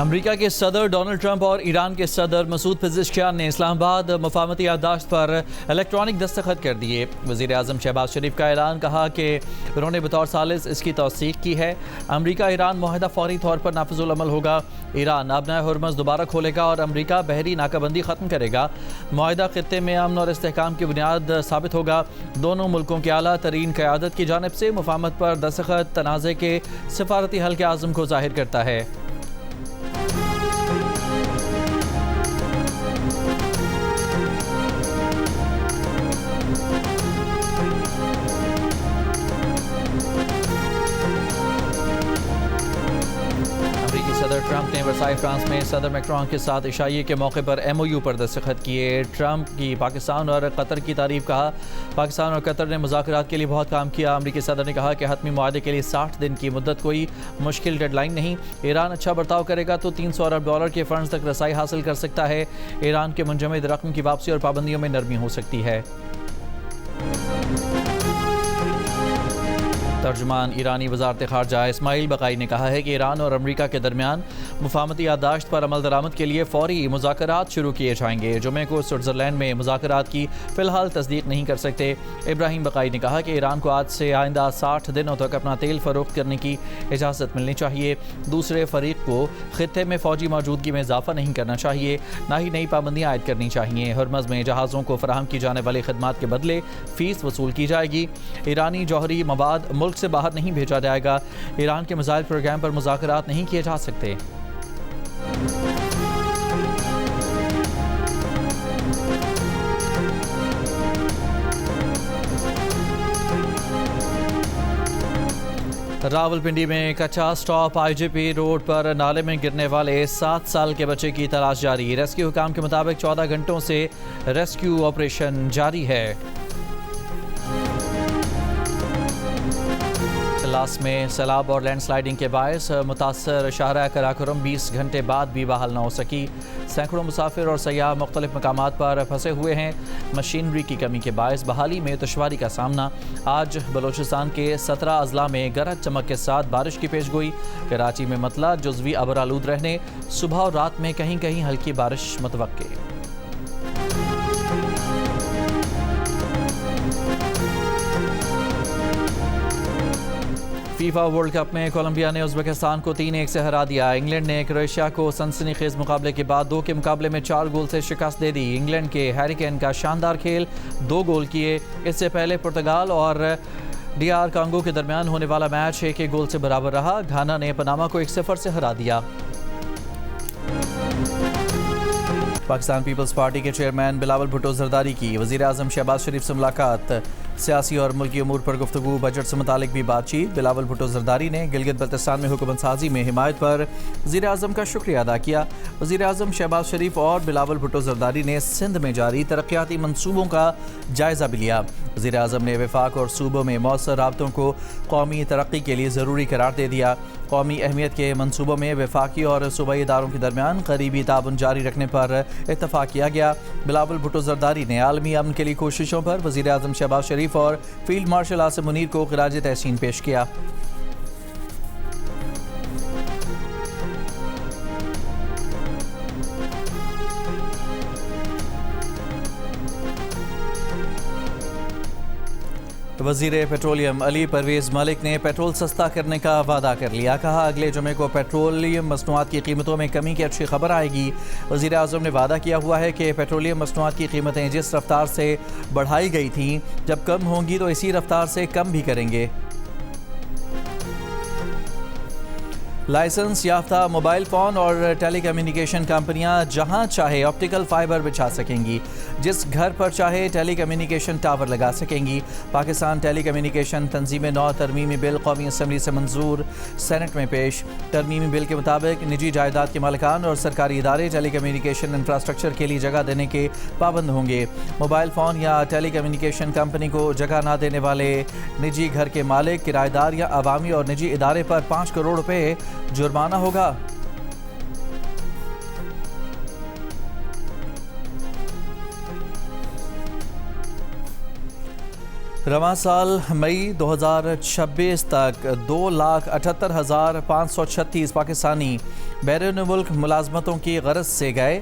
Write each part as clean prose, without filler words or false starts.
America के सदर Donald Trump और ईरान के सदर मसूद पेज़ेश्कियान ने इस्लामाबाद मफाहमती याददाश्त पर इलेक्ट्रॉनिक दस्तखत कर दिए। वज़ीर आज़म शहबाज शरीफ का ऐलान, कहा कि उन्होंने बतौर सालिस इसकी तौसीक की है। अमेरिका ईरान मुआहदा फौरी तौर पर नाफिजुल अमल होगा। ईरान अपना हुर्मज़ दोबारा खोलेगा और अमेरिका बहरी नाकाबंदी ख़त्म करेगा। मुआहदा खित्ते में अमन और इस्तेहकाम की बुनियाद साबित होगा। दोनों मुल्कों की आला तरीन क़यादत की जानिब से मुफाहमत पर दस्तखत तनाज़े के सफारती हल के आज़म को ज़ाहिर करता है। सदर ट्रंप ने वर्साई फ्रांस में सदर मैक्रोन के साथ इशाइये के मौके पर MOU पर दस्तखत किए। ट्रंप की पाकिस्तान और कतर की तारीफ, कहा पाकिस्तान और कतर ने मुज़ाकरात के लिए बहुत काम किया। अमरीकी सदर ने कहा कि हतमी मुआहदे के लिए 60 दिन की मुद्दत कोई मुश्किल डेडलाइन नहीं। ईरान अच्छा बर्ताव करेगा तो $300 अरब के फ़ंड्स तक रसाई हासिल कर सकता है। ईरान के मुंजमद रकम की वापसी और पाबंदियों में नरमी हो सकती है। तर्जुमान ईरानी वज़ारत ख़ारजा इस्माइल बक़ाई ने कहा है कि ईरान और अमेरिका के दरमियान मुफाहमती याददाश्त पर अमल दरामद के लिए फ़ौरी मुज़ाकरात शुरू किए जाएंगे। जुमे को स्विट्ज़रलैंड में मुज़ाकरात की फ़िलहाल तस्दीक नहीं कर सकते। इब्राहिम बक़ाई ने कहा कि ईरान को आज से आइंदा 60 दिनों तक अपना तेल फ़रोख्त करने की इजाज़त मिलनी चाहिए। दूसरे फ़रीक को ख़ित्ते में फ़ौजी मौजूदगी में इजाफ़ा नहीं करना चाहिए, ना ही नई पाबंदियाँ आयद करनी चाहिए। हुर्मज़ में जहाज़ों को फ़राहम की जाने वाली खदमात के बदले फ़ीस वसूल की जाएगी। ईरानी जौहरी मवाद मुल्क से बाहर नहीं भेजा जाएगा। ईरान के मिसाइल प्रोग्राम पर मुज़ाकरात नहीं किए जा सकते। रावलपिंडी में कच्चा स्टॉप IGP रोड पर नाले में गिरने वाले 7 साल के बच्चे की तलाश जारी। रेस्क्यू हुकाम के मुताबिक 14 घंटों से रेस्क्यू ऑपरेशन जारी है। लास में सैलाब और लैंडस्लाइडिंग के बायस मुतासर शाहरा कराकोरम 20 घंटे बाद भी बहाल न हो सकी। सैकड़ों मुसाफिर और सयाह मुख्तलिफ मकामात पर फंसे हुए हैं। मशीनरी की कमी के बायस बहाली में दुश्वारी का सामना। आज बलोचिस्तान के 17 अजला में गरज चमक के साथ बारिश की पेशगोई। कराची में मतला जुज़वी अबर आलूद रहने, सुबह और रात में कहीं कहीं हल्की बारिश मुतवक्के। फीफा वर्ल्ड कप में कोलंबिया ने उज़्बेकिस्तान को 3-1 से हरा दिया। इंग्लैंड ने क्रोएशिया को सनसनीखेज मुकाबले के बाद 2 के मुकाबले में 4 गोल से शिकस्त दे दी। इंग्लैंड के हैरी केन का शानदार खेल, 2 गोल किए। इससे पहले पुर्तगाल और DR कांगो के दरमियान होने वाला मैच 1-1 गोल से बराबर रहा। घाना ने पनामा को 1-0 से हरा दिया। पाकिस्तान पीपल्स पार्टी के चेयरमैन बिलावल भुट्टो जरदारी की वज़ीर आज़म शहबाज शरीफ से मुलाकात। सियासी और मुल्की अमूर पर गुफ्तगू, बजट से मुतालिक भी बातचीत। बिलावल भुट्टो जरदारी ने गिलगित बल्तिस्तान में हुकूमत साजी में हिमायत पर वज़ीर आज़म का शुक्रिया अदा किया। वज़ीर आज़म शहबाज शरीफ और बिलावल भुट्टो जरदारी ने सिंध में जारी तरक्याती मनसूबों का जायज़ा भी लिया। वज़ीर आज़म ने वफाक और सूबों में मौसर राबतों को कौमी तरक्की के लिए ज़रूरी करार दे दिया। कौमी अहमियत के मनसूबों में वफाकी और सूबाई इदारों के दरमियान करीबी ताबन जारी रखने पर इत्तफाक किया गया। बिलावल भुट्टो जरदारी ने आलमी अमन के लिए कोशिशों पर वज़ीर आज़म शहबाज शरीफ और फील्ड मार्शल आसिम मुनीर को खिराज तहसीन पेश किया। वज़ीर पेट्रोलियम अली परवेज़ मलिक ने पेट्रोल सस्ता करने का वादा कर लिया। कहा अगले जुमे को पेट्रोलियम मसनूआत की कीमतों में कमी की अच्छी खबर आएगी। वज़ीर आज़म ने वादा किया हुआ है कि पेट्रोलियम मसनूआत की कीमतें जिस रफ्तार से बढ़ाई गई थीं, जब कम होंगी तो इसी रफ्तार से कम भी करेंगे। लाइसेंस याफ्ता मोबाइल फ़ोन और टेलीकम्युनिकेशन कंपनियां जहां चाहे ऑप्टिकल फाइबर बिछा सकेंगी, जिस घर पर चाहे टेलीकम्युनिकेशन टावर लगा सकेंगी। पाकिस्तान टेलीकम्युनिकेशन तंजीम नौ तरमीमी बिल कौमी असम्बली से मंजूर, सेनेट में पेश। तरमीमी बिल के मुताबिक निजी जायदाद के मालिकान और सरकारी इदारे टेलीकम्युनिकेशन इंफ्रास्ट्रक्चर के लिए जगह देने के पाबंद होंगे। मोबाइल फ़ोन या टेलीकम्युनिकेशन कंपनी को जगह न देने वाले निजी घर के मालिक, किराएदार या अवामी और निजी इदारे पर 5 करोड़ रुपये जुर्माना होगा। रवां साल मई 2026 तक 2,78,536 पाकिस्तानी बैरून मुल्क मुलाजमतों की गरज से गए।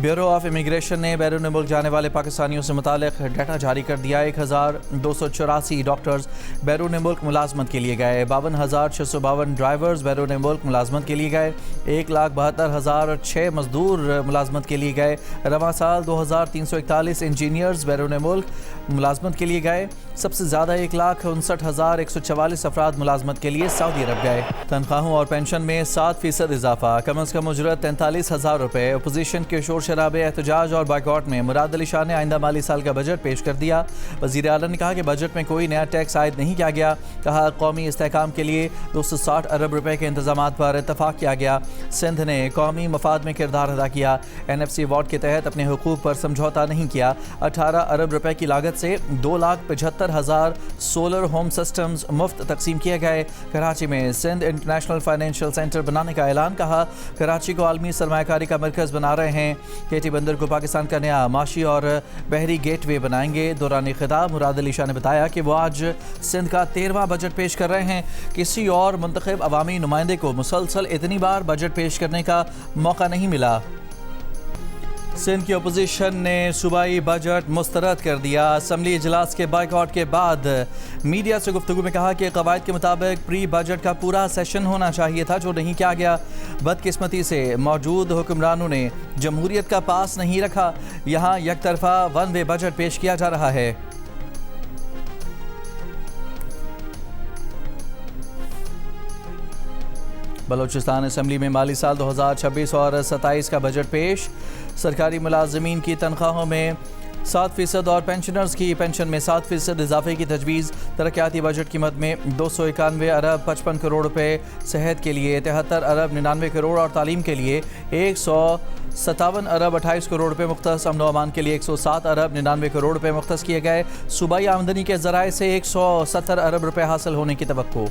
ब्यूरो ऑफ इमिग्रेशन ने बैरून मुल्क जाने वाले पाकिस्तानियों से मुतालिक डाटा जारी कर दिया। 1,284 डॉक्टर्स बैरून मुल्क मुलाजमत के लिए गए। 52,652 ड्राइवर्स बैरून मुल्क मुलाजमत के लिए गए। 1,72,006 मजदूर मुलाजमत के लिए गए। रवां साल 2,341 इंजीनियर्स बैरून मुल्क मुलाजमत के लिए गए। सबसे ज़्यादा 1,59,144 अफराद मुलाजमत के लिए सऊदी अरब गए। तनख्वाहों और पेंशन में 7% इजाफा, कम अज़ कम उजरत 43,000 रुपये। अपोजिशन के शोर शराबे, एहतजाज और बाइकआउट में मुराद अली शाह ने आइंदा माली साल का बजट पेश कर दिया। वज़ीर आला ने कहा कि बजट में कोई नया टैक्स आयद नहीं किया गया। कहा कौमी इस्तेहकाम के लिए 260 अरब रुपये के इंतजाम पर इतफाक़ किया गया। सिंध ने कौमी मफाद में किरदार अदा किया। NFC अवार्ड के तहत अपने हुकूक पर समझौता नहीं किया। 18 अरब रुपये की लागत से 2,75,000 सोलर होम सिस्टम्स मुफ्त तकसीम किए गए। कराची में सिंध इंटरनेशनल फाइनेंशियल सेंटर बनाने का ऐलान। कहा कराची को आलमी सरमायाकारी का मरकज़ बना रहे हैं। केटी बंदर को पाकिस्तान का नया माशी और बहरी गेटवे बनाएंगे। दौरान खिताब मुराद अली शाह ने बताया कि वो आज सिंध का 13वां बजट पेश कर रहे हैं। किसी और मुंतखब अवामी नुमाइंदे को मुसलसल इतनी बार बजट पेश करने का मौका नहीं मिला। सिंध की अपोजिशन ने सूबाई बजट मुस्तरद कर दिया। असम्बली इजलास के बाइकआउट के बाद मीडिया से गुफ्तगू में कहा कि कवायद के मुताबिक प्री बजट का पूरा सेशन होना चाहिए था, जो नहीं किया गया। बदकिस्मती से मौजूद हुक्मरानों ने जमहूरियत का पास नहीं रखा। यहाँ एक तरफा वन वे बजट पेश किया जा रहा है। बलोचिस्तान असम्बली में माली साल 2026 और 27 का बजट पेश। सरकारी मुलाजमीन की तनख्वाहों में 7% और पेंशनर्स की पेंशन में 7% इजाफे की तजवीज़। तरक्याती बजट कीमत में 291 अरब 55 करोड़ रुपए, सेहत के लिए 73 अरब 99 करोड़ और तालीम के लिए 157 अरब 28 करोड़ रुपए मुख्तस। अमन व अमान के लिए 107 अरब 99 करोड़ रुपए मुख्तस किए गए। सूबाई आमदनी के ज़राए से 170 अरब रुपए हासिल होने की तवक्को।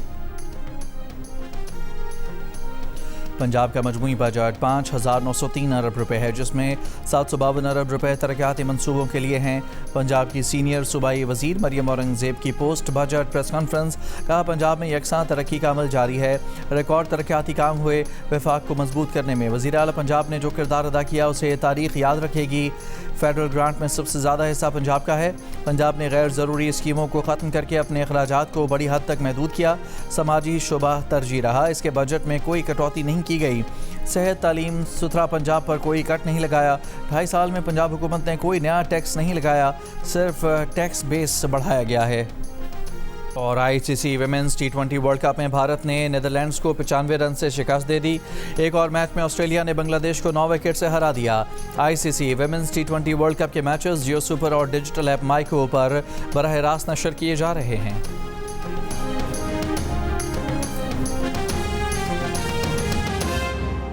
पंजाब का मजमूई बजट 5,903 अरब रुपए है, जिसमें 752 अरब रुपए तरक्याती मंसूबों के लिए हैं। पंजाब की सीनियर सूबाई वजीर मरियम औरंगजेब की पोस्ट बजट प्रेस कॉन्फ्रेंस। कहा पंजाब में यकसां तरक्की का अमल जारी है। रिकॉर्ड तरक्याती काम हुए। वफाक को मजबूत करने में वज़ीर आला पंजाब ने जो किरदार अदा किया उसे तारीख याद रखेगी। फेडरल ग्रांट में सबसे ज़्यादा हिस्सा पंजाब का है। पंजाब ने गैर ज़रूरी स्कीमों को ख़त्म करके अपने अखराजात को बड़ी हद तक महदूद किया। समाजी शुबा तरजीह रहा। इसके बजट में कोई कटौती नहीं की गई। सेहत, तालीम, सुथरा पंजाब पर कोई कट नहीं लगाया। 2.5 साल में पंजाब हुकूमत ने कोई नया टैक्स नहीं लगाया, सिर्फ टैक्स बेस बढ़ाया गया है। और ICC women's T20 world cup में भारत ने नीदरलैंड्स को 95 रन से शिकस्त दे दी। एक और मैच में ऑस्ट्रेलिया ने बांग्लादेश को 9 विकेट से हरा दिया। ICC women's T20 world cup के मैचेस जियो सुपर और डिजिटल ऐप माइको पर बराह रास्त नशर किए जा रहे हैं।